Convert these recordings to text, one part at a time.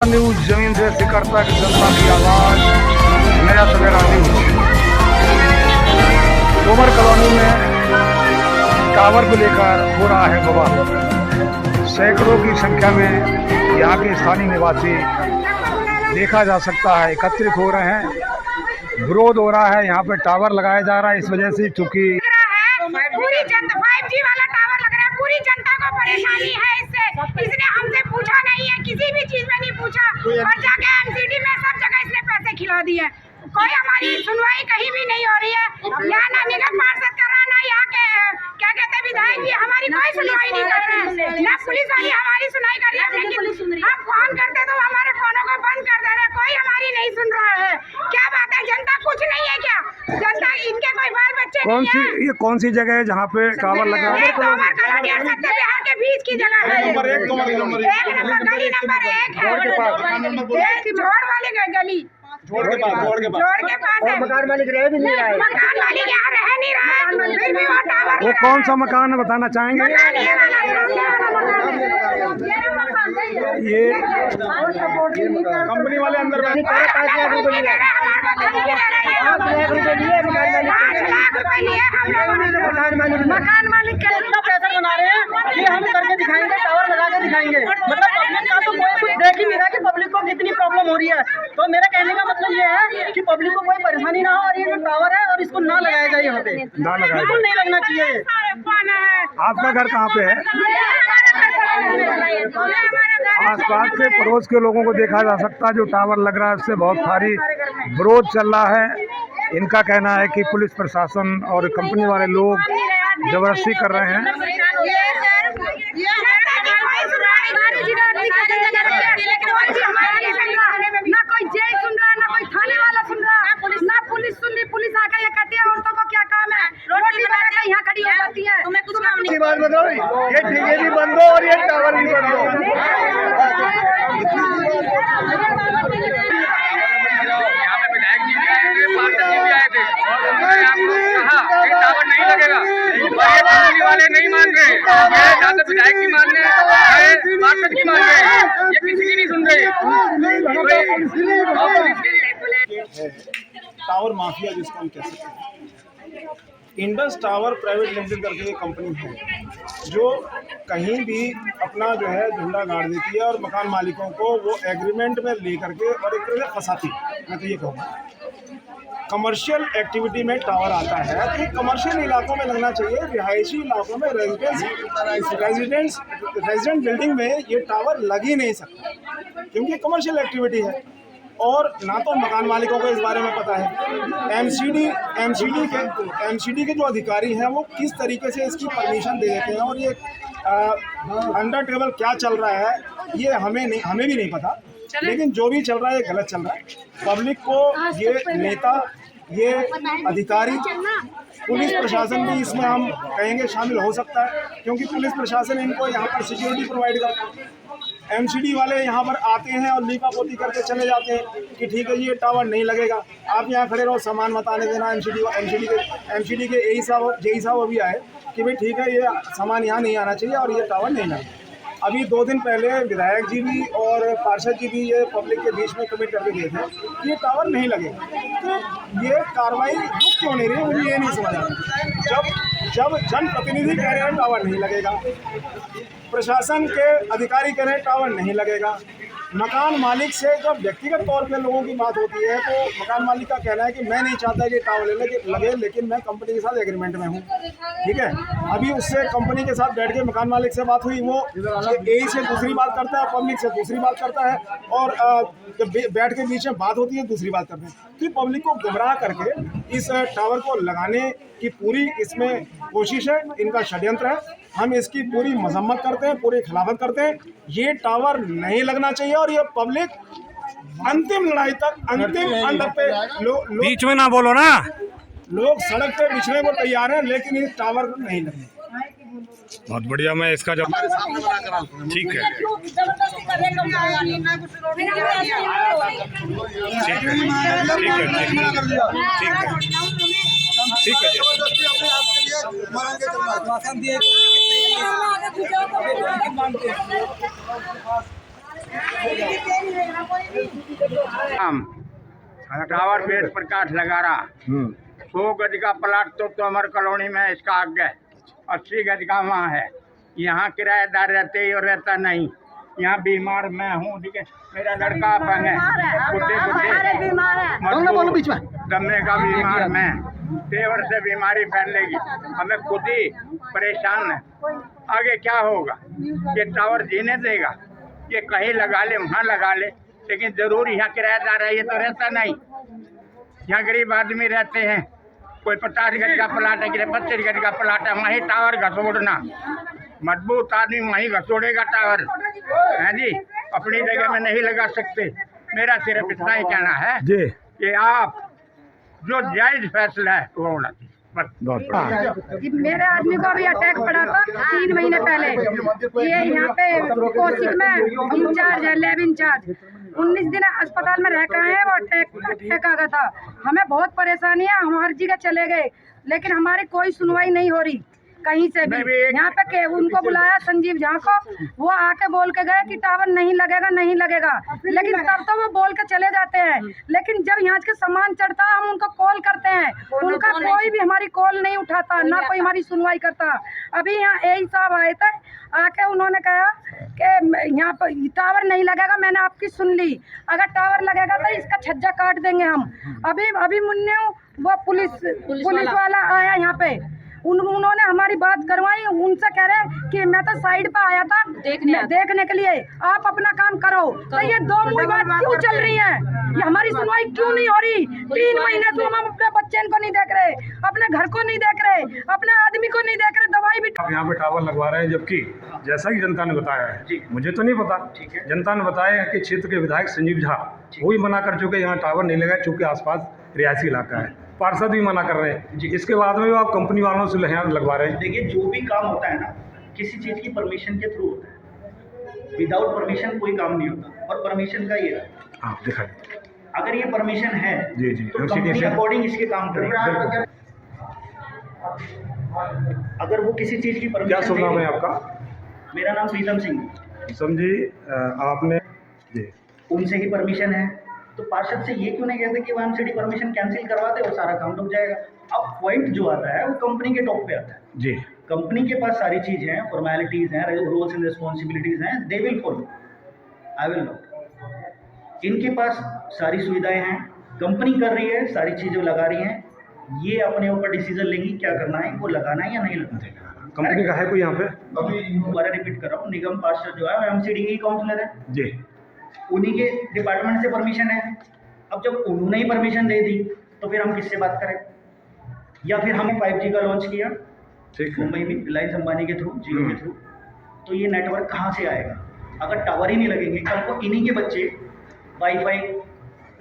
News जमीन से शिखर तक जनता की आवाज। नया सवेरा न्यूज। तोमर कॉलोनी में टावर को लेकर हो रहा है बवाल। सैकड़ों की संख्या में यहाँ के स्थानीय निवासी देखा जा सकता है एकत्रित हो रहे हैं। विरोध हो रहा है, यहाँ पे टावर लगाया जा रहा है इस वजह से, चूँकि पूरी जनता 5G वाला टावर लग रहा है, पूरी जनता को परेशानी है इससे। इसने हमसे पूछा नहीं है, किसी भी चीज में नहीं पूछा और जाके एमसीडी में सब जगह इसने पैसे खिला दिए। कोई हमारी सुनवाई कहीं भी नहीं हो रही है। यहाँ ना निगम पार्षद कर रहा, ना यहाँ के क्या कहते हैं विधायक जी हमारी कोई सुनवाई नहीं कर रहे हैं, ना पुलिस वाली हमारी सुनवाई कर रही है। लेकिन हम फोन करते तो हमारे फोनों को बंद कर दे रहे, कोई हमारी नहीं सुन रहा है। क्या बात है, जनता कुछ नहीं है क्या? जनता इनके कोई बाल बच्चे कौन सी जगह है जहाँ पे टावर लगा है? सत्य बिहार के बीच की जगह है। नंबर एक गली नंबर 1 है, जोड़ वाली गली जोड़ के पास है। मकान मालिक रह भी नहीं रहा है। मकान मालिक यहाँ रह नहीं रहा है, फिर भी वो टावर वो कौन सा मकान है बताना चाहेंगे? ये कंपनी वाले अंदर ₹5 लाख लिए मकान मालिक के इतना प्रेशर बना रहे हैं कि हम करके दिखाएंगे, टावर लगा के दिखाएंगे। मतलब पब्लिक का तो कोई कुछ देख ही नहीं रहा कि पब्लिक को कितनी प्रॉब्लम हो रही है। तो मेरा कहने का मतलब ये है कि पब्लिक को कोई परेशानी ना हो और ये जो टावर है और इसको ना लगाया जाए, यहाँ पे ना लगाया बिल्कुल नहीं लगना चाहिए। आपका घर कहाँ पे है? आसपास के पड़ोस के लोगों को देखा जा सकता है जो टावर लग रहा है उससे बहुत भारी विरोध चल रहा है। इनका कहना है कि पुलिस प्रशासन और कंपनी वाले लोग जबरदस्ती कर रहे हैं। ना कोई जेल सुन रहा है, ना कोई थाने वाला सुन रहा है, ना पुलिस सुन रही। पुलिस आकर ये कहती है औरतों को क्या काम है, रोटी बना के यहाँ खड़ी हो जाती है। तुम्हें कुछ काम नहीं। बात बताओ, ये ठेके भी बंद हो और ये टावर भी बंद हो। विधायक जी भी आए थे, पार्षद जी भी आए थे और उन्होंने आपको कहा कि टावर नहीं लगेगा, और ये कंपनी वाले नहीं मान रहे। ये ना तो विधायक की मान रहे हैं, पार्षद की मान रहे हैं, ये किसी की नहीं सुन रहे। टावर माफिया जिसको हम कह सकते हैं, इंडस टावर प्राइवेट लिमिटेड करके एक कंपनी है जो कहीं भी अपना जो है झंडा गाड़ देती है और मकान मालिकों को वो एग्रीमेंट में ले करके और एक तरह से फंसाती है। मैं तो ये कहूँगा कमर्शियल एक्टिविटी में टावर आता है तो कमर्शियल इलाकों में लगना चाहिए, रिहायशी इलाकों में रेजिडेंट बिल्डिंग में ये टावर लग ही नहीं सकता क्योंकि कमर्शियल एक्टिविटी है और ना तो मकान मालिकों को इस बारे में पता है। एमसीडी के जो अधिकारी हैं वो किस तरीके से इसकी परमिशन दे देते हैं और ये अंडर टेबल क्या चल रहा है ये हमें भी नहीं पता, लेकिन जो भी चल रहा है ये गलत चल रहा है। पब्लिक को ये नेता, ये अधिकारी, पुलिस प्रशासन भी इसमें हम कहेंगे शामिल हो सकता है क्योंकि पुलिस प्रशासन इनको यहाँ पर सिक्योरिटी प्रोवाइड करता है। एमसीडी वाले यहाँ पर आते हैं और लीपापोती करके चले जाते हैं कि ठीक है ये टावर नहीं लगेगा, आप यहाँ खड़े रहो, सामान मत आने देना। एमसीडी के जेई साहब अभी आए कि भाई ठीक है ये सामान यहाँ नहीं आना चाहिए और ये टावर नहीं लगेगा। अभी 2 दिन पहले विधायक जी भी और पार्षद जी भी ये पब्लिक के बीच में कमिट करके गए थे कि ये टावर नहीं लगेगा। तो ये कार्रवाई रुक क्यों नहीं रही, मुझे ये नहीं समझ आता। जब जनप्रतिनिधि कह रहे हैं टावर नहीं लगेगा, प्रशासन के अधिकारी कह रहे हैं टावर नहीं लगेगा, मकान मालिक से जब व्यक्तिगत तौर पे लोगों की बात होती है तो मकान मालिक का कहना है कि मैं नहीं चाहता कि टावर लगे लेकिन मैं कंपनी के साथ एग्रीमेंट में हूँ। ठीक है, अभी उससे कंपनी के साथ बैठ के मकान मालिक से बात हुई, वो ए से दूसरी बात करता है, पब्लिक से दूसरी बात करता है और जब बैठ के बीच में बात होती है दूसरी बात करते हैं। तो पब्लिक को गुमराह करके इस टावर को लगाने की पूरी इसमें कोशिश है, इनका षड्यंत्र है। हम इसकी पूरी मजम्मत करते हैं, पूरी खिलाफत करते हैं। ये टावर नहीं लगना चाहिए और ये पब्लिक अंतिम लड़ाई तक, अंतिम अंत पे बीच में ना बोलो ना, लोग सड़क पे बिछने को तैयार हैं लेकिन इस टावर को नहीं लगना। बहुत बढ़िया, मैं इसका जब ठीक है टावर पेड़ पर काट लगा रहा 100 गज का प्लाट तो हमारे कॉलोनी में इसका आगे 80 गज का वहाँ है। यहाँ किराएदार रहते ही और रहता नहीं। यहाँ बीमार मैं हूँ, मेरा लड़का अपंग है, बुढ़े दमे का बीमार मैं, तेवर से बीमारी फैलेगी, हमें खुद ही परेशान है। आगे क्या होगा? ये टावर जीने देगा? ये कहीं लगा ले वहाँ लगा ले, लेकिन जरूर यहाँ किराएदार है ये तो रहता नहीं। यहाँ गरीब आदमी रहते हैं, कोई 50 गज का प्लाट है, 25 गज का प्लाट है, वहीं टावर घसोड़ना, मजबूत आदमी वहीं घसोड़ेगा टावर है जी, अपनी जगह में नहीं लगा सकते। मेरा सिर्फ इतना ही कहना है कि आप जो जायज फैसला है वो होना चाहिए बस। मेरे आदमी को अभी अटैक पड़ा था 3 महीने पहले। ये यहाँ पे कोशिश में इंचार्ज है, लैब इंचार्ज, 19 दिन अस्पताल में रह कर आए हैं। वो अटैक आ गया था। हमें बहुत परेशानी है, हम हर जगह चले गए लेकिन हमारी कोई सुनवाई नहीं हो रही कहीं से भी। यहाँ पे उनको बुलाया संजीव झा को, वो आके बोल के गए कि टावर नहीं लगेगा नहीं लगेगा, लेकिन तब तो वो बोल के चले जाते हैं। लेकिन जब यहाँ के सामान चढ़ता है हम उनको कॉल करते हैं, उनका कोई भी हमारी कॉल नहीं उठाता, ना कोई हमारी सुनवाई करता। अभी यहाँ यही साहब आए थे, आके उन्होंने कहा कि यहाँ पर टावर नहीं लगेगा, मैंने आपकी सुन ली, अगर टावर लगेगा तो इसका छज्जा काट देंगे हम। अभी मुन्ने वो पुलिस वाला आया यहाँ पे, उन्होंने हमारी बात करवाई। उनसे कह रहे कि मैं तो साइड पे आया था देखने के लिए, आप अपना काम करो। तो ये 2 मुंह बात क्यों चल रही है? ये हमारी सुनवाई क्यों नहीं हो रही? 3 महीने से हम अपने बच्चे को नहीं देख रहे, अपने घर को नहीं देख रहे, अपने आदमी को नहीं देख रहे, दवाई भी। आप यहाँ पे टावर लगवा रहे हैं, जबकि जैसा कि जनता ने बताया है, मुझे तो नहीं पता, जनता ने बताया कि क्षेत्र के विधायक संजीव झा वो ही मना कर चुके यहाँ टावर नहीं लगा, चूँकि आसपास रिहायशी इलाका है। पार्षद भी मना कर रहे हैं, इसके बाद में आप कंपनी वालों से यहाँ लगवा रहे हैं। देखिए, जो भी काम होता है ना किसी चीज़ की परमिशन के थ्रू होता है, विदाउट परमिशन कोई काम नहीं होता। और परमिशन का ये हाँ दिखाइए, अगर ये परमिशन है जी तो कंपनी अकॉर्डिंग इसके काम करें। अगर वो किसी चीज़ की परमिशन, क्या शुभ नाम है आपका? मेरा नाम प्रीतम सिंह। प्रीतम जी, आपने जी उनसे ही परमिशन है तो पार्षद से ये क्यों नहीं कहते कि वो एमसीडी परमिशन कैंसिल करवाते और सारा काम रुक जाएगा। अब पॉइंट जो आता है वो कंपनी के टॉप पे आता है जी। कंपनी के पास सारी चीज़ हैं, फॉर्मेलिटीज़ हैं, रूल्स एंड रिस्पॉन्सिबिलिटीज़ हैं, they will follow, I will not. इनके पास सारी सुविधाएं हैं, कंपनी कर रही है, सारी चीज़ें लगा रही हैं, ये अपने ऊपर डिसीजन लेंगी क्या करना है, वो लगाना है या नहीं लगाना है। कंपनी का है कोई यहाँ पे? अभी दोबारा रिपीट कर रहा हूँ, निगम पार्षद जो है वो एमसीडी के काउंसलर है जी, उन्हीं के डिपार्टमेंट से परमिशन है। अब जब उन्होंने ही परमिशन दे दी तो फिर हम किससे बात करें? या फिर हमने 5G का लॉन्च किया मुंबई में रिलायंस अंबानी के थ्रू, जियो के थ्रू, तो ये नेटवर्क कहाँ से आएगा? अगर टावर ही नहीं लगेंगे, कल को इन्हीं के बच्चे वाईफाई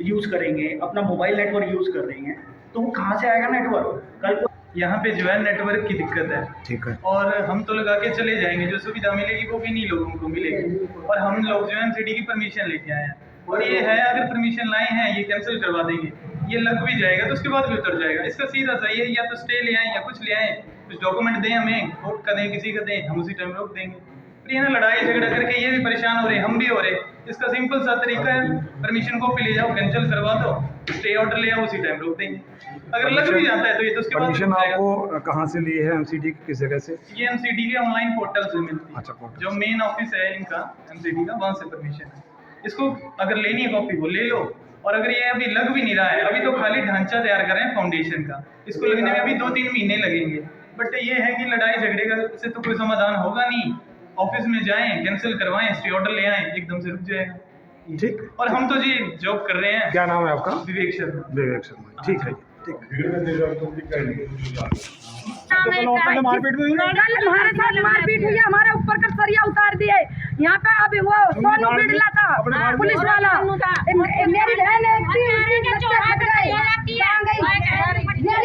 यूज़ करेंगे, अपना मोबाइल नेटवर्क यूज़ कर रहे हैं, तो वो कहाँ से आएगा नेटवर्क? कल को यहाँ पे जो है नेटवर्क की दिक्कत है, ठीक है, और हम तो लगा के चले जाएंगे, जो सुविधा मिलेगी वो भी नहीं लोगों को मिलेगी। और हम लोग जो है एमसीडी की परमिशन लेके आए हैं, और ये है अगर परमिशन लाए हैं ये कैंसिल करवा देंगे, ये लग भी जाएगा तो उसके बाद भी उतर जाएगा। इसका सीधा सही है, या तो स्टे ले आए या कुछ ले आए, कुछ डॉक्यूमेंट दें हमें, कोर्ट का दें, किसी का दें, हम उसी टाइम रोक देंगे। फिर ये ना लड़ाई झगड़ा करके ये भी परेशान हो रहे, हम भी हो रहे। इसका सिंपल सा तरीका है, परमिशन कॉपी ले जाओ, कैंसिल करवा दो, स्टे ऑर्डर ले आओ, उसी टाइम रोक देंगे। अगर लग भी जाता है तो ये तो उसके बाद परमिशन आपको कहाँ से ली है? एमसीडी की किस जगह से? ये एमसीडी के ऑनलाइन पोर्टल से मिलती है। अच्छा, पोर्टल जो मेन ऑफिस है इनका एमसीडी का, वहाँ से परमिशन है। इसको अगर लेनी है कॉपी वो ले लो। और अगर ये अभी लग भी नहीं रहा है, अभी तो खाली ढांचा तैयार कर रहे हैं फाउंडेशन का, इसको लगने में अभी 2-3 महीने लगेंगे। बट ये है कि लड़ाई झगड़े का से तो कोई समाधान होगा नहीं। ऑफिस में जाएं, कैंसिल करवाएं, स्टे ऑर्डर ले आएं, एकदम से रुक जाएगा। ठीक। और हम तो जी जॉब कर रहे हैं। क्या नाम है आपका? विवेक शर्मा। विवेक शर्मा, ठीक है, ठीक है। मारपीट हुई, हमारे साथ मारपीट हुई, हमारे ऊपर का सरिया उतार दिए। यहाँ पे अभी वो सोनू बिड़ला था पुलिस वाला, मेरी बहन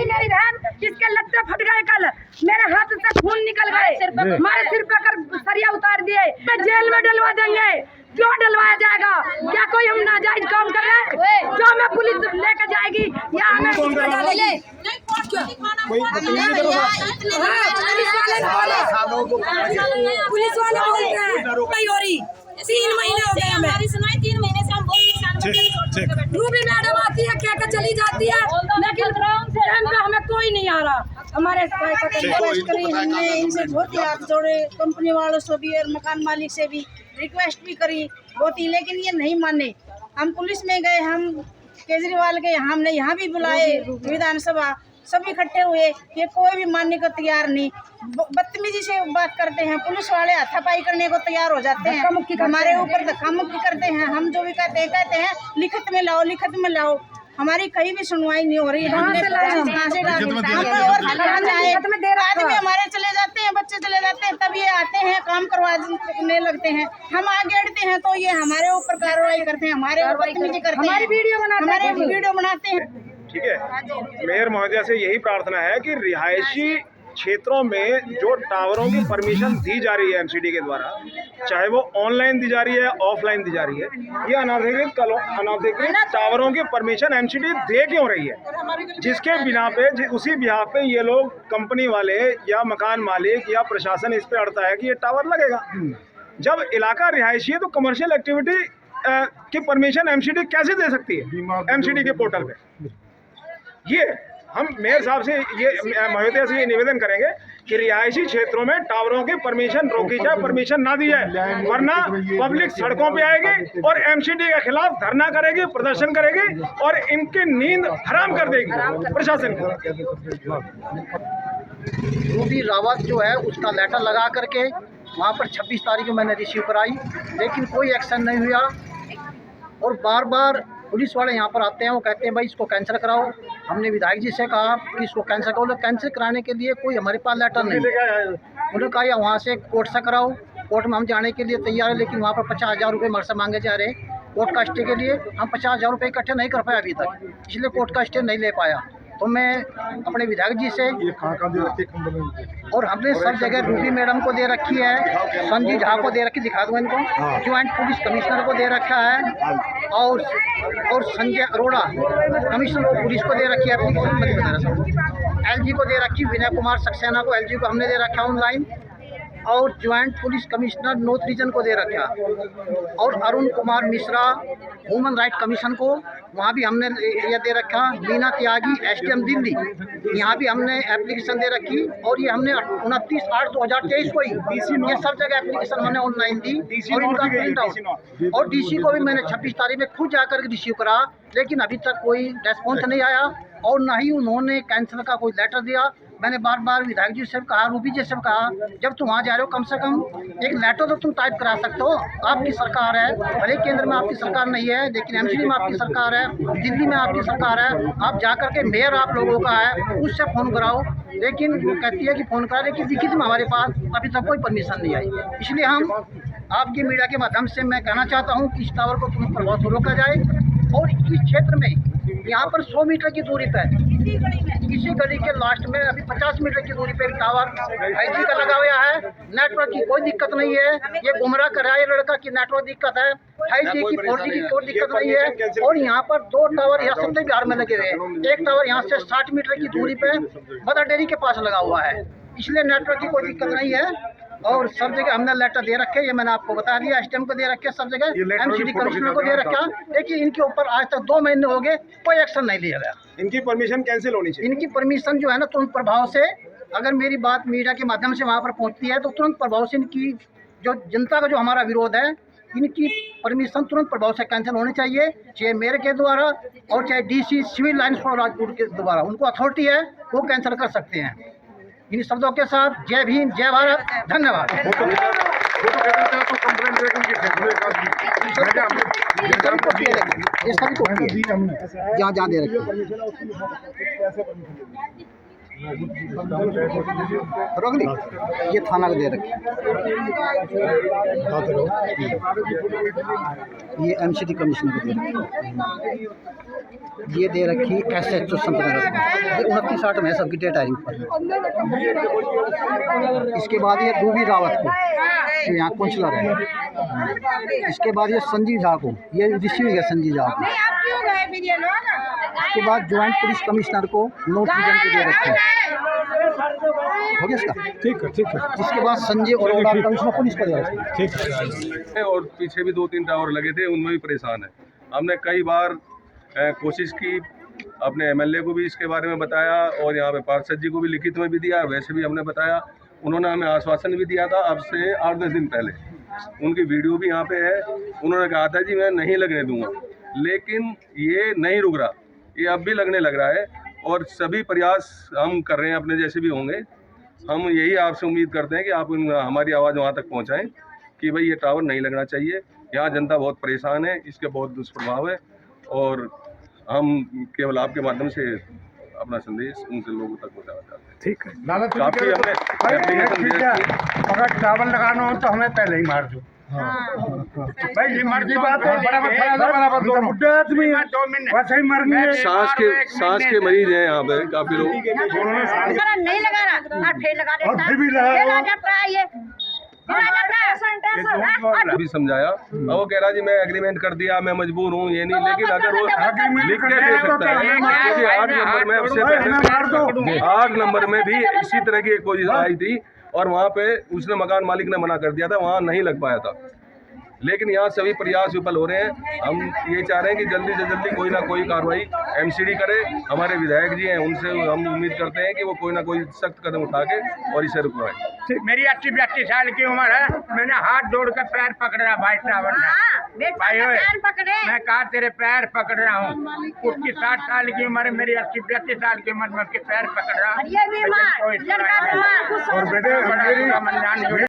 मेरी बहन इसके लत्ते फट गए, कल मेरे हाथ से खून निकल गए, हमारे सिर पे कर सरिया उतार दिए। जेल में डलवा देंगे, क्यों डलवाया जाएगा? क्या कोई हम नाजायज काम कर रहे हैं? जो हमें पुलिस लेकर जाएगी या हमें पुलिस वाले बोल रहे हैं नहीं हो रही, 3 महीने हो गए हमें। हमारी सुनवाई 3 महीने से हम रूबी मैडम आती है क्या चली जाती है, लेकिन टाइम पे हमें कोई नहीं आ रहा। हमारे रिक्वेस्ट करी हमने, इनसे बहुत ही हाथ जोड़े, कंपनी वालों से भी और मकान मालिक से भी रिक्वेस्ट भी करी बहुत ही, लेकिन ये नहीं माने। हम पुलिस में गए, हम केजरीवाल के हमने यहाँ भी बुलाए विधानसभा, सब इकट्ठे हुए, ये कोई भी मानने को तैयार नहीं। बदतमीजी से बात करते हैं, पुलिस वाले हाथापाई करने को तैयार हो जाते हैं, हमारे ऊपर धक्का मुक्की करते हैं। हम जो भी कहते हैं लिखित में लाओ, लिखित में लाओ। हमारी कहीं भी सुनवाई नहीं हो रही। आदमी हमारे चले जाते हैं, बच्चे चले जाते हैं, तब ये आते हैं काम करवाने लगते हैं। हम आगे अड़ते हैं तो ये हमारे ऊपर कार्रवाई करते हैं, हमारे ऊपर बदतमीजी करते हैं, हमारी वीडियो बनाते हैं। ठीक है, मेयर महोदया से यही प्रार्थना है कि रिहायशी क्षेत्रों में जो टावरों की परमिशन दी जा रही है एमसीडी के द्वारा, चाहे वो ऑनलाइन दी जा रही है, ऑफलाइन दी जा रही है, ये अनाधिकृत टावरों की परमिशन एमसीडी दे क्यों रही है, जिसके बिना पे उसी बिहार पे ये लोग कंपनी वाले या मकान मालिक या प्रशासन इस पे अड़ता है कि ये टावर लगेगा। जब इलाका रिहायशी है तो कमर्शियल एक्टिविटी की परमिशन एमसीडी कैसे दे सकती है एमसीडी के पोर्टल पे? ये हम मेयर साहब से ये महोदया से ये निवेदन करेंगे कि रिहायशी क्षेत्रों में टावरों की परमिशन रोकी जाए, परमिशन ना दी जाए, वरना पब्लिक सड़कों पे आएगी और एमसीडी के खिलाफ धरना करेगी, प्रदर्शन करेगी और इनकी नींद हराम कर देगी प्रशासन को। रूबी रावत जो है उसका लेटर लगा करके वहाँ पर 26 तारीख को मैंने रिसीव कराई, लेकिन कोई एक्शन नहीं हुआ। और बार बार पुलिस वाले यहाँ पर आते हैं, वो कहते हैं भाई इसको कैंसिल कराओ। हमने विधायक जी से कहा कि इसको कैंसिल करो, लेकिन कैंसिल कराने के लिए कोई हमारे पास लेटर नहीं। उन्होंने कहा या वहाँ से कोर्ट से कराओ, कोर्ट में हम जाने के लिए तैयार है, लेकिन वहाँ पर 50,000 रुपये हमारे से मांगे जा रहे कोर्ट का स्टे के लिए। हम 50,000 रुपये इकट्ठे नहीं कर पाए अभी तक, इसलिए कोर्ट का स्टे नहीं ले पाया। तो मैं अपने विधायक जी से, और हमने सब जगह रूबी मैडम को दे रखी है, संजीव झा को दे रखी, दिखा दूँ इनको, ज्वाइंट पुलिस कमिश्नर को दे रखा है, और Sanjay Arora commissioner of police को दे रखी है एप्लीकेशन। एलजी को दे रखी, विनय कुमार सक्सेना को, एलजी को हमने दे रखा ऑनलाइन, और joint police commissioner north region को दे रखा, और Arun Kumar Mishra human right commission को वहाँ भी हमने ये दे रखा। मीना त्यागी एसडीएम दिल्ली, यहाँ भी हमने एप्लीकेशन दे रखी, और ये हमने 29/8/2023 को ही ये सब जगह एप्लीकेशन हमने ऑनलाइन दी, और इनका प्रिंट आउट। और डीसी को भी मैंने 26 तारीख में खुद जाकर रिसीव करा, लेकिन अभी तक कोई रेस्पॉन्स नहीं आया, और ना ही उन्होंने कैंसिल का कोई लेटर दिया। मैंने बार बार विधायक जी से कहा, रूबी जी से कहा, जब तुम वहाँ जा रहे हो कम से कम एक लेटर तो तुम टाइप करा सकते हो। आपकी सरकार है, भले केंद्र में आपकी सरकार नहीं है, लेकिन एमसीडी में आपकी सरकार है, दिल्ली में आपकी सरकार है, आप जा करके मेयर आप लोगों का है, उससे फ़ोन कराओ। लेकिन वो कहती है कि फ़ोन करा, लेकिन लिखित में हमारे पास अभी तक कोई परमिशन नहीं आई। इसलिए हम आपकी मीडिया के माध्यम से मैं कहना चाहता हूँ कि इस टावर को तुरंत प्रभाव से रोका जाए, और इस क्षेत्र में यहाँ पर 100 मीटर की दूरी पर, इसी गली के लास्ट में अभी 50 मीटर की दूरी पे टावर 5G का लगा हुआ है। नेटवर्क की कोई दिक्कत नहीं है, ये गुमराह कर रहा है लड़का की नेटवर्क दिक्कत है, 5G की 4G की कोई दिक्कत नहीं है। और यहाँ पर 2 टावर रियासत बिहार में लगे हुए हैं, एक टावर यहाँ से 60 मीटर की दूरी पे मदर डेयरी के पास लगा हुआ है, इसलिए नेटवर्क की कोई दिक्कत नहीं है। और सब जगह हमने लेटर दे रखे, ये मैंने आपको बता दिया, एसडीएम को दे रखे, सब जगह एमसीडी कमिश्नर को दे रखा, लेकिन इनके ऊपर आज तक 2 महीने हो गए, कोई एक्शन नहीं लिया गया। इनकी परमिशन कैंसिल होनी चाहिए। इनकी परमिशन जो है ना तुरंत प्रभाव से, अगर मेरी बात मीडिया के माध्यम से वहाँ पर पहुँचती है तो तुरंत प्रभाव से इनकी जो जनता का जो हमारा विरोध है, इनकी परमिशन तुरंत प्रभाव से कैंसिल होनी चाहिए, चाहे मेयर के द्वारा और चाहे DC civil lines for Rajpur के द्वारा, उनको अथॉरिटी है, वो कैंसिल कर सकते हैं। इन शब्दों के साथ जय भीम, जय भारत, धन्यवाद। ये सभी कॉपी है, जहाँ जहाँ दे रखे रोक ली, ये थाना को दे रखे, ये एमसीडी कमिश्नर को दे रखी, ये दे रखी SHO संतनगर, 29/8 में सबकी डेट आई ऊपर। इसके बाद ये रूबी रावत को, जो यहाँ काउंसलर है, इसके बाद ये संजीव झा को, ये रिसीव है संजीव झा को। इसके बाद ज्वाइंट पुलिस कमिश्नर को नॉर्थ रीजन को दे रखे, हो गया इसका। ठीक है उसके बाद संजय अरोड़ा कमिश्नर पुलिस का दिया। ठीक है। और पीछे भी 2-3 टावर लगे थे, उनमें भी परेशान है। हमने कई बार कोशिश की, अपने एमएलए को भी इसके बारे में बताया और यहाँ पे पार्षद जी को भी लिखित में भी दिया, वैसे भी हमने बताया। उन्होंने हमें आश्वासन भी दिया था अब से 8-10 दिन पहले, उनकी वीडियो भी यहाँ पे है। उन्होंने कहा था जी मैं नहीं लगने दूंगा, लेकिन ये नहीं रुक रहा, ये अब भी लगने लग रहा है। और सभी प्रयास हम कर रहे हैं, अपने जैसे भी होंगे। हम यही आपसे उम्मीद करते हैं कि आप हमारी आवाज़ वहाँ तक पहुँचाएँ कि भाई ये टावर नहीं लगना चाहिए। यहाँ जनता बहुत परेशान है, इसके बहुत दुष्प्रभाव है और हम केवल आपके माध्यम से अपना संदेश उनसे लोगों तक पहुँचाना चाहते हैं। ठीक है लाला, काफी हमने एप्लीकेशन दे रखी है। अगर टावर लगाना हो तो हमें पहले ही मार दो। भाई ये मर्जी बात है, बराबर दोनों बुड्ढे आदमी हैं, वैसे ही मरेंगे। सांस के मरीज हैं यहाँ पे काफी लोग। नहीं लगा रहा फिर लगा और फिर भी लगा जाता है ये अभी समझाया, वो कह रहा जी मैं एग्रीमेंट कर दिया, मैं मजबूर हूँ, ये नहीं। लेकिन अगर वो लिख के दे सकता है, क्योंकि 8 नंबर में सबसे पहले 8 नंबर में भी इसी तरह की एक पोजीशन आई थी और वहाँ पे उसने मकान मालिक ने मना कर दिया था, वहाँ नहीं लग पाया था। लेकिन यहाँ सभी प्रयास विफल हो रहे हैं। हम ये चाह रहे हैं कि जल्दी से जल्दी कोई ना कोई कार्रवाई एमसीडी करे। हमारे विधायक जी हैं, उनसे हम उम्मीद करते हैं कि वो कोई ना कोई सख्त कदम उठा के और इसे रुकवाएं। मेरी 80-82 साल की उम्र है, मैंने हाथ जोड़ कर पैर पकड़ा भाई टावर ने। भाई मैं कहा तेरे पैर पकड़ रहा हूँ। उसकी 60 साल की उम्र है, मेरी 80-82 साल की उम्र में उसके पैर पकड़ रहा हूँ। और बेटे